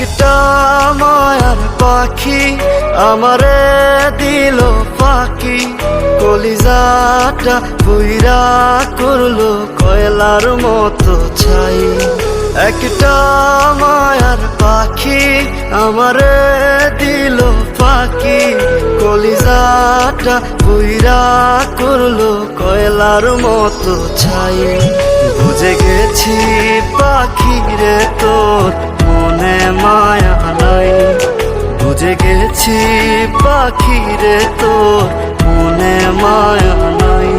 একটা মায়ার পাখি আমারে দিল পাখি, কলিজাটা পুইরা করলো কয়লার মতো ছাই। একটা মায়ার পাখি আমারে দিল পাখি, কলিজাটা পুইরা করলো কয়লার মতো ছাই। বুঝে গেছি পাখি রে তোর মনে মায়া নাই, বুঝে গেছি পাখি রে তোর মনে মায়া নাই।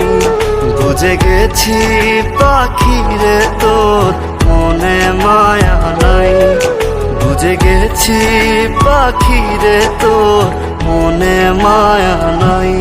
বুঝে গেছি পাখি রে তোর মনে মায়া নাই, বুঝে গেছি পাখি রে তোর মনে মায়া নাই।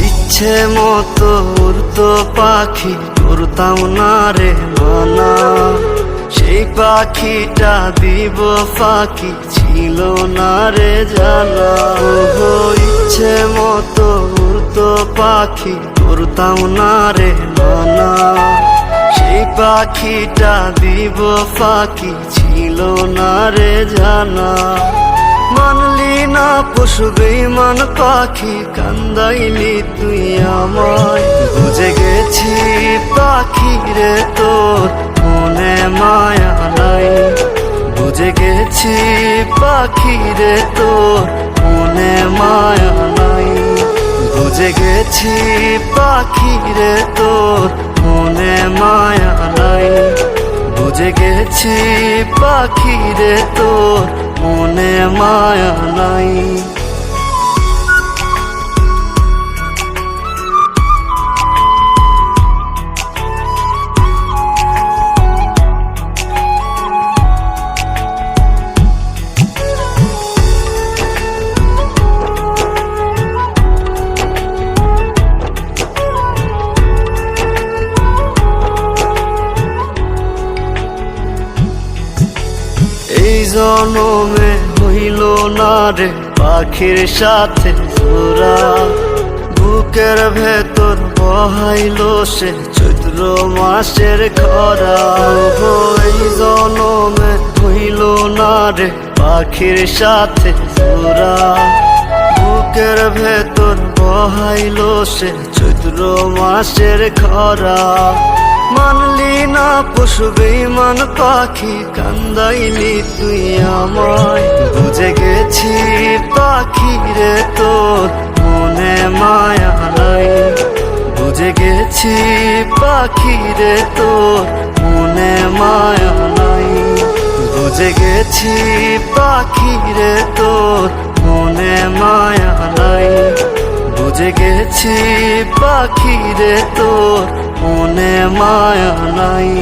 ইচ্ছে মতো উড়তো পাখি করতাম না রে মানা, সেই পাখিটা দিব ফাঁকি ছিল না রে জানা। ইচ্ছে মতো উড়তো পাখি করতাম না রে মানা, সেই পাখিটা দিব ফাঁকি ছিল না রে জানা। মানলি না পশু বেঈমান পাখি, কান্দাইলি তুই আমায়। বুঝে গেছি পাখি রে তোর মনে মায়া নাই, বুঝে গেছি পাখি রে তোর মনে মায়া নাই। বুঝে গেছি পাখি রে তোর মনে মায়া নাই, বুঝে গেছি পাখি রে তোর মনে মায়া নাই। এই জনমে হইল না রে পাখির সাথে জোড়া, বুকের ভেতর বহাইল সে চৈত্র মাসের খরা। এই জনমে হইল না রে পাখির সাথে জোড়া, বুকের ভেতর বহাইল সে চৈত্র মাসের খরা। মানলি না পশু বেঈমান পাখি, কান্দাইলি তুই আমায়। বুঝে গেছি পাখি রে তোর মনে মায়া নাই, বুঝে গেছি পাখি রে তোর মনে মায়া নাই। বুঝে গেছি পাখি রে তোর মনে মায়া নাই, বুঝে গেছি পাখি রে তোর মনে মায়া নাই।